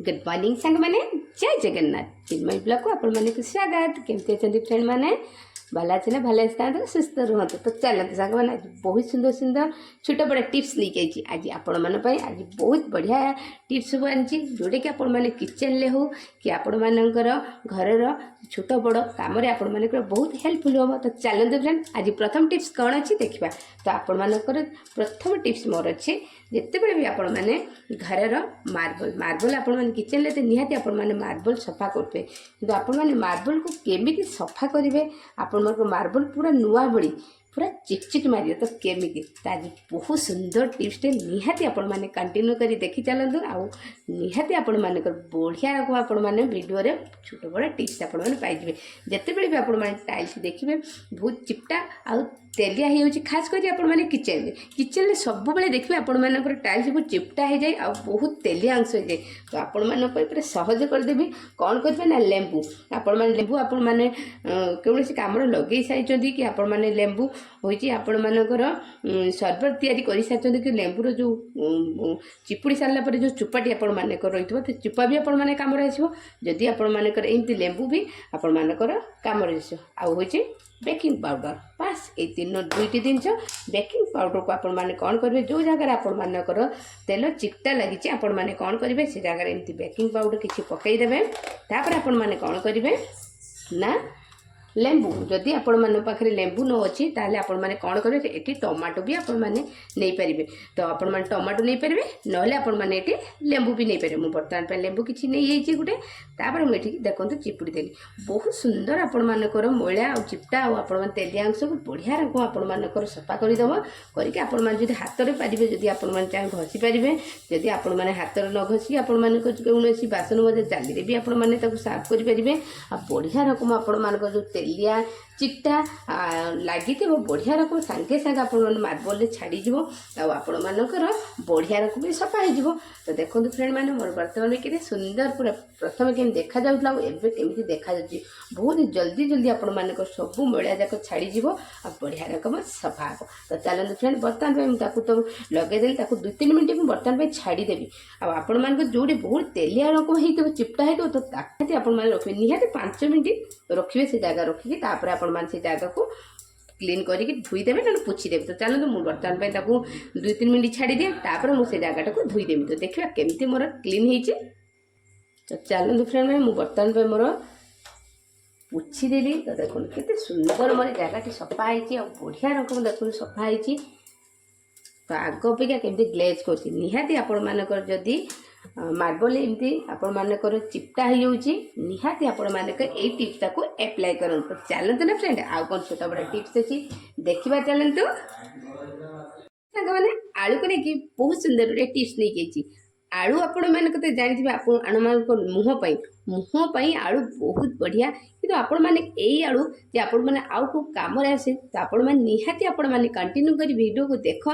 Good morning सांग मैंने जय जगन्नाथ चिन्मय ब्लॉग को आपण मैंने स्वागत केमती अच्छा फ्रेंड मैंने भल अच्छे ना भले था सुस्थ रुहतु तो चलते सांग मैंने आज बहुत सुंदर सुंदर छोट बड़ा टिप्स लेके आज आपण मन आज बहुत बढ़िया टिप्स सब आनी जोटा कि आपण मैंने किचन ले हो कि आपण मानकर घर छोट बड़ कम आपण मानकर बहुत हेल्पफुल हम तो चलते फ्रेंड आज प्रथम टिप्स कौन अच्छी देखा तो आपण मानकर प्रथम टिप्स मोर अच्छे जितेबाला भी आपण मैंने घर मार्बल मार्बल आपण मैंने किचन ले निहाती आपण मैंने मार्बल सफा करते कि आपण मैंने मार्बल को केमी सफा करेंगे आपण मार्बल पूरा नुआ बड़ी पूरा चिकचिक मारे तो केमी आज बहुत सुंदर टिप्सटे निहाती आपण मैंने कंटिन्यू करी देखी चलतु आउ निहाती आपण मानक बढ़िया रकम आपण मैंने वीडियो रे छोट बड़ा टिप्स आपण मैंने पाइबे जितेबाला भी आपण मैंने टाइल्स देखिए बहुत चिपटा आउ तेलिया हो खास कर आपण मैंने किचन में सब बेले देखिए आपण मानकर टाइल्स सब चिपटा हो जाए और बहुत तेलिया अंश हो जाए तो आपण मान पूरा सहज करदेवी कौन करेंगे ना लेंबू आपण मैंने लेंबू आपण मैंने कौन कम लगे सारी कि आपण मैंने लेंबू होती आपण मानकर सरबत तैयारी कर सारी कि लेंबूर जो चिपुड़ी सारापर जो चुपाटी आपण मानकर रही तो चुपा भी आपण मैंने कम आसो जदि आपण मानकर एमती लेंबू भी आपण मानकर कम आउ हो बेकिंग पाउडर बास ये तीन दुईटी जिनस बेकिंग पाउडर को आपण मैंने कौन करेंगे जो जगार आपण मानकर तेल चिकटा लगी आपण मैंने कौन करेंगे से जगह एमती बेकिंग पाउडर किसी पकईदेवे तापर आपण मैंने कौन करेंगे ना लेंबू जदि आपण मान पाखे लेंबू न अच्छी ताले आपण माने कौन करेंगे ये टमाटो भी आपण मैंने नहीं पारे तो आपण मैंने टमाटो नहीं पारे ना आपण मैंने ये लेंबू भी नहीं पारे मुझे बर्तमान लेंबू किसी नहीं गोटे तापर मुझे देखो चिपुड़ी देली बहुत सुंदर आपण मानकर मैला और चिपटा और तेलिया अंश को बढ़िया रकम आपण मानकर सफा करदेव करके आपण मैंने जो हाथ में पारे जदि आपण मैंने चाहे घसी पारे जदि आपण मैंने हाथ न घसी आपण मानक कौन बासन मजा जाली भी आपण मैंने साफ करेंगे आ बढ़िया रकम आपण मानक जो तेलिया चिट्टा लगी बढ़िया रकम सांगे सांगे आप मार्बल छाड़ीज आपण मानकर बढ़िया रकम भी सफा हो तो देखो फ्रेंड मैंने मोर बर्तमान के सुंदर पूरा प्रथम केमी देखा जाऊला केमी देखा बहुत जल्दी जल्दी आपण मानकर सब मैला जाक छाड़ीज बढ़िया रकम सफा हो तो चलते फ्रेंड बर्तमान तो लगेदेली 2-3 मिनट में बर्तमान छाड़ीदेवी आपण मानक जोड़ी बहुत तेलिया रकम हो चिपटा हो तो आपण मैंने रखिए निहाती 5 मिनट रखिए से जगह रखिकी तापर आपण मैंने से जगह को क्लीन करके धोईदेवे ना पोछीदेवी तो चलते मुझे बर्तमान 2-3 मिनट छाड़ी दिए तापर मुझे जगह को धोईदेवी तो देखा केमती मोर क्लीन हो तो चलते फ्रेंड मैं बर्तमान मोर पोछीदेली तो देखो केते सुंदर मोर जगह सफा हो बढ़िया रकम देखो सफा हो तो आग अपेक्षा केमती ग्लेज कर निहाती आपण मानकर जदि मार्बल एमती आपण मानकर चिपटा हो निहाती आपण मानकर ये टिप्स को एप्लाई करूँ तो चलते ना फ्रेंड आउ कौन छोटा बड़ा टिप्स अच्छी देखा चलतु मैंने आलू को लेकिन बहुत सुंदर गोटे टिप्स नहीं आलू आपण मैंने तो जानते आपण मुहपाई आलू बहुत बढ़िया कि आपण मैंने यही आलू जे आपण मैंने आउ को कम आसे तो आपण मैंने निहाती आपण मैंने कंटिन्यू कर वीडियो को देखो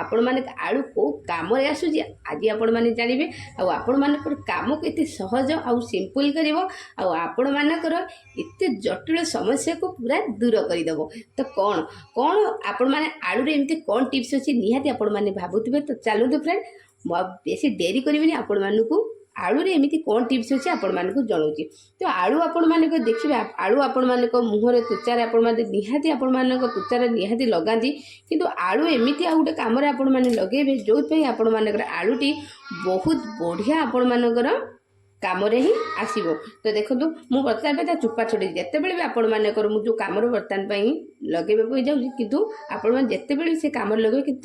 आपण मैंने आलू को कम आसूँ आज आपण मैंने जानवे आपण मानकर काम को एत सहज आउ सिंपल कर आपण मानकर एत जटिल समस्या को पूरा दूर करदेव तो कौन कौन आपण मैंने आलू एमती कौन टिप्स अच्छी निहाती आपण मैंने भावुवे तो चलते फ्रेंड बेसी देरी करेंगे आपण मानक आलू रे एमती कौन टिप्स अच्छे आपण मानक जनाऊँगी तो आलू आपण मानक देखिए आलू आपण मानक मुहर तुचार आपण मैंने निहाती आपण मानक तुचार निहाती लगाती किंतु आलू एमती आ गोटे कम आपण मैंने लगेबे जो आपण मानकर आलूटी बहुत बढ़िया आपण मानकर कम ही आसो तो देखो मुझे बर्तमान चुपा छड़ी जितेबाला भी आपण मानकर मुझे जो कम बर्तमान लगे जाऊँगी किंतु आपण जितेबाला से कम लगे कि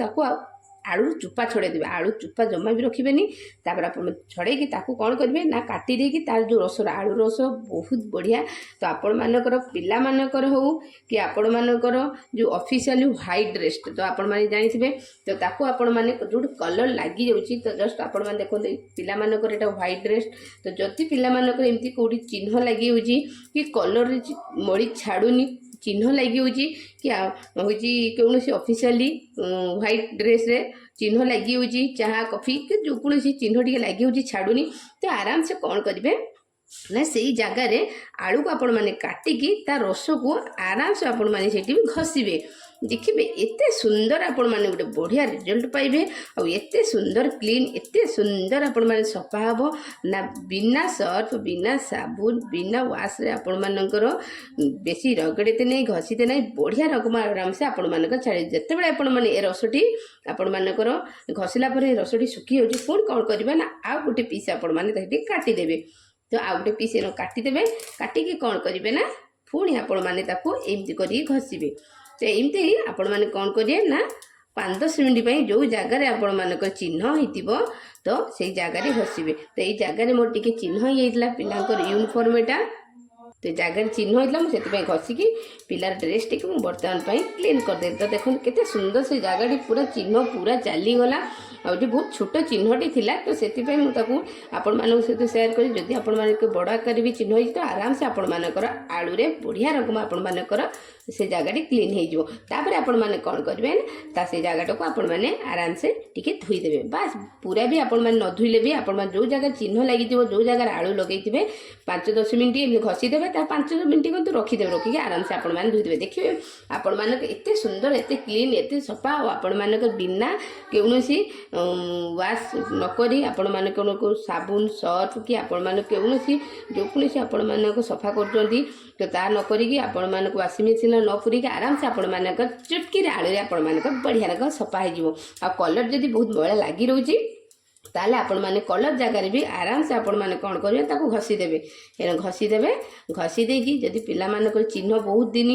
आलू चुपा छड़े देवे आलू चुपा जमा भी रखिए तापर आप छड़े कौन करेंगे ना काटी देकी तार जो रस आलू रस बहुत बढ़िया तो आपण मानकर पिला मानकर हो कि आपण मानकर जो ऑफिशियल व्हाइट ड्रेस तो आपण माने जानिथिबे तो ताको आपण माने जो कलर लगी जाउची तो जस्ट आपण माने देखो पिला मानकर एटा व्हाइट ड्रेस तो जति पिला मानकर एमती कोडी चिन्ह लगी होची कि कलर मड़ी छाड़ुनी चिन्ह लगी होची कि हूँ कौन ऑफिशियली व्हाइट ड्रेस रे चिन्ह लगी होची चाहा कॉफी कि जो कौन चिन्ह टी लगी होची छाड़ुनी तो आराम से कौन करेंगे ना से जगार आलू को आपण मैंने काटिकी ता रस को आराम से आपण मैंने भी घसीबे देखिए एते सुंदर आपण माने गोटे बढ़िया रिजल्ट पाइबे आ एते सुंदर क्लीन एते सुंदर आपण माने सफा हबो ना बिना सर्फ बिना साबुन बिना वाश रे आपण मानकर बेसी रगड़ते नहीं घसीते नहीं बढ़िया रकम आराम से आपण मानक छाड़ी जेते बेले आपण माने ए रसटी आपण मानकर घसीला पर रसटी सुखी होची पुणी कौन करबा ना आ गोटे पीस आपण माने ताकि काटी देबे तो आ गोटे पीस एनो काटी देबे काटिकी कौन करिवे ना पुणी आपण माने ताको एमती करी घसीबे तो एमती आपण माने कौन करिए ना 5-10 मिनिट जो जगार आपण मानक चिन्ह होइतिबो तो से जगार घसीबे तो ये जगार मोर टिके चिन्ह होइतला पिलांकर यूनिफॉर्मटा तो जगार चिन्ह होइतला मुझे घसिकी पिलार ड्रेस टी बर्तमान क्लीन करदे तो देखो केते सुंदर से जगह पूरा चिन्ह पूरा चलीगला आउटी बहुत छोट चिन्हटी थिला तो सेति मुझे आपण मानक सहित सेयार करी जदि आपण मानक बड़ आकार भी चिन्ह होइछ तो आराम से आपण मानकर आलू रे बढ़िया रकम आपण मानकर से जगह क्लीन हो जिवो तापर आपण माने कोन करबे ता से जगह को आपण माने आराम से टिके धोई देबे बस पूरा भी आपण माने न धोइले भी आपण माने जो जगह चिन्ह लागि दिवो जो जगह आलू लगेइथिबे 5-10 मिनिट घसी देबे ता 5 मिनिट को रखी देबे रखी आराम से आपण माने धोई देबे देखिबे आपण मानक एते सुंदर एते क्लीन एते सफा आपण मानक बिना केउनसी वाश नकरी आपण मानक को साबुन सर्फ कि आपण मानक केउनसी जो पुलिस आपण मानक सफा करजंती तो ता न करिकी आपण मानक वाशिंग मशीन न पुरिकी आराम से आपण मानक चुटकी आलू आपण मानक बढ़िया रक सफा हो आ कलर जदि बहुत मैला लगी रोची ताले आपण माने कलर जगार भी आराम से आपण माने कौन करेंगे ताको घसी देबे घसी देबे घसी देकी जदि पिला मानकर चिन्ह बहुत दिन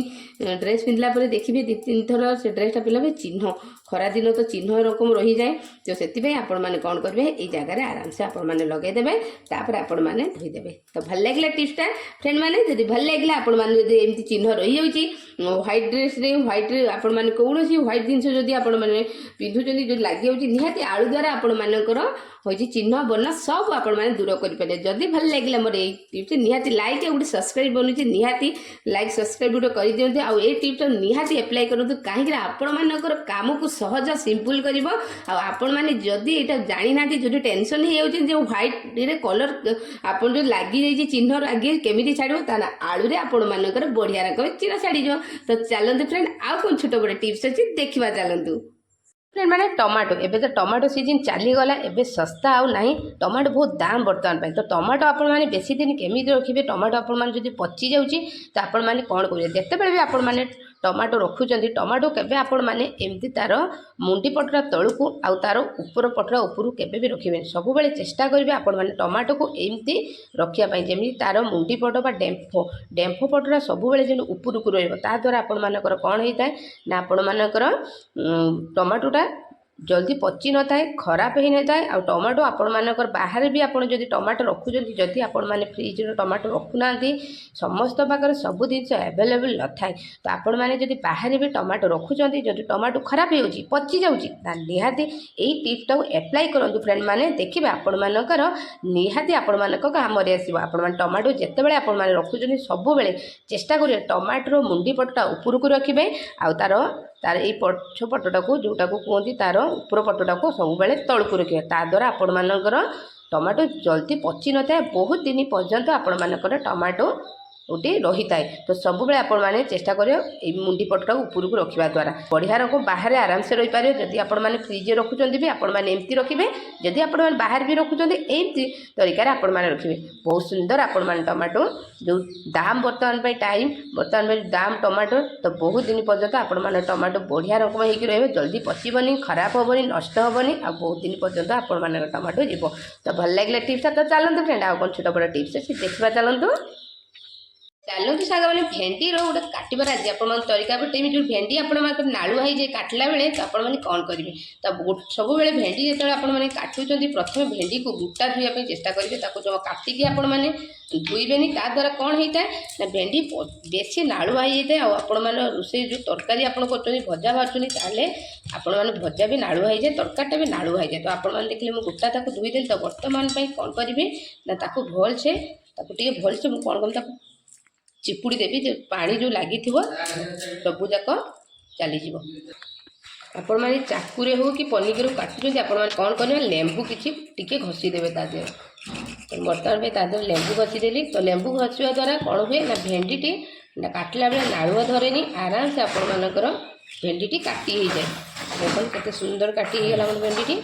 ड्रेस पिंधला पर देखिए 2-3 थर से ड्रेसटा पिला चिन्ह खरा दिन तो चिन्ह रकम रही जाए तो से आपण माने कौन करेंगे ये जगार आराम से आपण माने लगेदेवे तापर आपण माने धोईदेवे तो भल लगे टिप्सटा फ्रेंड माने जदि भल लगे आपण माने जदि एमती चिन्ह रही जाउची व्हाइट ड्रेस रे व्हाइट आपण माने कोनोसी व्हाइट जिंस जदि आपण माने पिंधुचंदी जदि लागि जाउची निहाती आलू द्वारा आपण मानकर होची चिन्ह बना सब आपण माने दूर करि पारे जदि भल लागिला मोर ए टिप्स निहाती लाइक ए गुडी सब्सक्राइब बनुची निहाती लाइक सब्सक्राइब गुडी करि दियंते आ ए टिप्स निहाती अप्लाई करंतु काहे आपण मानकर काम को सहज सिंपल करिवो आ आपण माने जदि एटा जानि नाती जदि टेंशन हे जाउची जे व्हाइट रे कलर आपण जो लागि जाई चिन्ह लागि केमिति छाडिवो ताना आलू रे आपण मानकर बढ़िया रकम चिन्ह छाडी जो तो चलंतु फ्रेंड आ कोन छोट बड़ टिप्स अछि देखिबा चलंतु फ्रेंड माने टमाटो एबे तो टमाटो सीजन चलीगला एबे सस्ता आउ नहीं टमाटो बहुत दाम बर्तमान तो टमाटो आपण माने बेसी दिन केमी रखिए टमाटो आपण माने जदि पची जाउची तो आपण माने कोन करिवे जते बेले भी आपण माने टमाटो रखुचंदी टमाटो केबे आपण माने एमती तार मुंडी पटरा तळुकु आउ तार ऊपर पटरा ऊपर केबे भी रखिबे सब बेले चेष्टा करिवे आपण माने टमाटो को एमती रखिया पई जेमि तार मुंडी पट बा डेम्फो पटरा सब बेले जेन ऊपर को रहइबो ता द्वारा आपण मानकर कोन होइताय ना आपण मानकर टमाटोटा जल्दी पची न थाए खराब ही न थाए आ टमाटो आपण मानकर बाहर भी आपण जदि टमाटो रखुचंती जदि आपण माने फ्रिज रो टमाटो रखुनांती समस्त पाकर सब जिनिस अवेलेबल न थाए तो आपण माने जदि बाहर भी टमाटो रखुचंती जदि टमाटो खराब हो जाउची पची जाउची ता निहाती एई टिप्स टाको अप्लाई करंतु फ्रेंड माने देखिबे आपण मानकर निहाती आपण मानक काम रे आसीबो आपण माने टमाटो जते बेले आपण माने रखुचंती सब बेले चेष्टा करिवे टमाटो मुंडी पटटा ऊपर को रखिबे आ तार ये पछपटा को जोटा को कहते तार ऊपर पटटा को सब बेले तलू रखिए ता द्वारा आपण मानकर टमाटो जल्दी पची न थाए बहुत दिन पर्यंत आपण मानकर टमाटो गोटे रही थाए तो सब बेले आपण माने चेष्टा करियो मुंडी पटटा ऊपर को रखिबा द्वारा बढ़िया रकम बाहर आराम से रही पारे जदि आपण माने फ्रिज रखुचंदी भी आपण माने एमती रखिबे जदि आपण माने बाहर भी रखुचंदी एमती तरीका आपण माने रखिबे बहुत सुंदर आपण माने टमाटो जो दाम बर्तमान पे टाइम बर्तमान में दाम टमाटो तो बहुत दिन पर्यंत आपण माने टमाटो बढ़िया रकम होइकी रहबे जल्दी पचिबनी खराब होबनी नष्ट होबनी आ बहुत दिन पर्यंत आपण माने टमाटो जीवो तो भल लागले टिप्स तो चलंतु फ्रेंड आ कोन छोटा बड़ा टिप्स अछि देखबा चलंतु चलते साग मैंने भेंडी रोटे काटबार आज आप तरीका बटेमी जो भेंडी आप नालुआ हो जाए काटला बेले तो आप कौन करेंगे तो सब बेले भेंडी जो आपने काटुंट प्रथम भेंडी को गोटा धोवाई चेष्टा करेंगे जब काटिकी आपने धोबे ता द्वारा कौन होता है ना भेंडी बेसी नालुआ हो जाए आपण रोसे जो तरकारी आप भजा भाजुनी आपण भजा भी नालुआ हो जाए तरकारीटा भी नालुआ हो जाए तो आपने देखिए मुझे गोटा ताको धोईदेली तो बर्तमान कौन करेंगे ना भलसे भलसे मुझे कौन कम चिपुड़ी देवी जो पानी जो लगी सबू जाक चलीज आपण मैंने चाकूरे हो कि पनिकी काटुच्च आप कौन करेंगे लेंबू किसी घसी देवे तो बर्तमान में तादेह लेंबू घसीदेली तो लेंबू घसवा द्वारा कौन हुए ना भेंडी ना काटला बेले नालुआ धरेनी आराम से आपण मानकर ଭେଣ୍ଡିଟି କାଟି ହେଇଯାଏ। ଦେଖନ୍ତୁ କେତେ ସୁନ୍ଦର କାଟି ହେଇଗଲା ମୋର ଭେଣ୍ଡିଟି।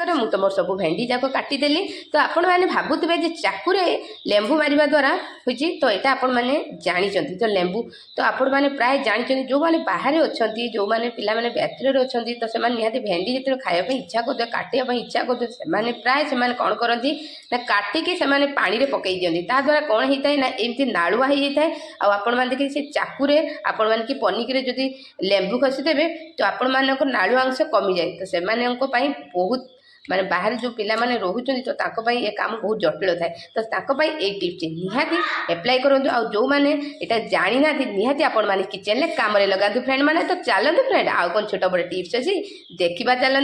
ମୁଁ ତ ମୋର ସବୁ ଭେଣ୍ଡି ଯାକ କାଟିଦେଲି। ତ ଆପଣମାନେ ଭାବୁଥିବେ ଯେ ଚାକୁରେ ଲେମ୍ବୁ ମାରିବା ଦ୍ୱାରା ହେଉଛି, ତ ଏଇଟା ଆପଣମାନେ ଜାଣିଛନ୍ତି। ତ ଲେମ୍ବୁ ତ ଆପଣମାନେ ପ୍ରାୟ ଜାଣିଛନ୍ତି, ଯେଉଁମାନେ ବାହାରେ ଅଛନ୍ତି, ଯେଉଁମାନେ ପିଲାମାନେ ବ୍ୟାଚଲର୍ ଅଛନ୍ତି, ତ ସେମାନେ ନିହାତି ଭେଣ୍ଡି ଯେତେବେଳେ ଖାଇବା ପାଇଁ ଇଚ୍ଛା କରୁଥିବେ, କାଟିବା ପାଇଁ ଇଚ୍ଛା କରୁଥିବେ, ସେମାନେ କ'ଣ କରନ୍ତି ନା କାଟିକି ସେମାନେ ପାଣିରେ ପକାଇ ଦିଅନ୍ତି। ତାଦ୍ୱାରା କ'ଣ ହେଇଥାଏ ନା ଏମିତି ନାଳୁଆ ହେଇଯାଇଥାଏ। ଆଉ ଆପଣମାନେ ଦେଖିବେ ସେ ଚାକୁରେ ଆପଣମାନେ କି ପନିକିରେ ଯଦି ଲେମ୍ବୁ ଘଷିଦେବେ ତ ଆପଣମାନଙ୍କ ନାଳୁଆ ଅଂଶ କମିଯାଏ। ତ ସେମାନଙ୍କ ପାଇଁ ବହୁତ ବାହାରେ ଯେଉଁ ପିଲାମାନେ ରହୁଛନ୍ତି, ତ ତାଙ୍କ ପାଇଁ ଏ କାମ ବହୁତ ଜଟିଳ ଥାଏ। ତ ତାଙ୍କ ପାଇଁ ଏଇ ଟିପ୍ସଟି ନିହାତି ଆପ୍ଲାଏ କରନ୍ତୁ। ଆଉ ଯେଉଁମାନେ ଏଇଟା ଜାଣିନାହାନ୍ତି, ନିହାତି ଆପଣମାନେ କିଚେନ୍ରେ କାମରେ ଲଗାନ୍ତୁ ଫ୍ରେଣ୍ଡ ମାନେ। ତ ଚାଲନ୍ତୁ ଫ୍ରେଣ୍ଡ, ଆଉ କ'ଣ ଛୋଟ ବଡ଼ ଟିପ୍ସ ଅଛି ଦେଖିବା, ଚାଲନ୍ତୁ।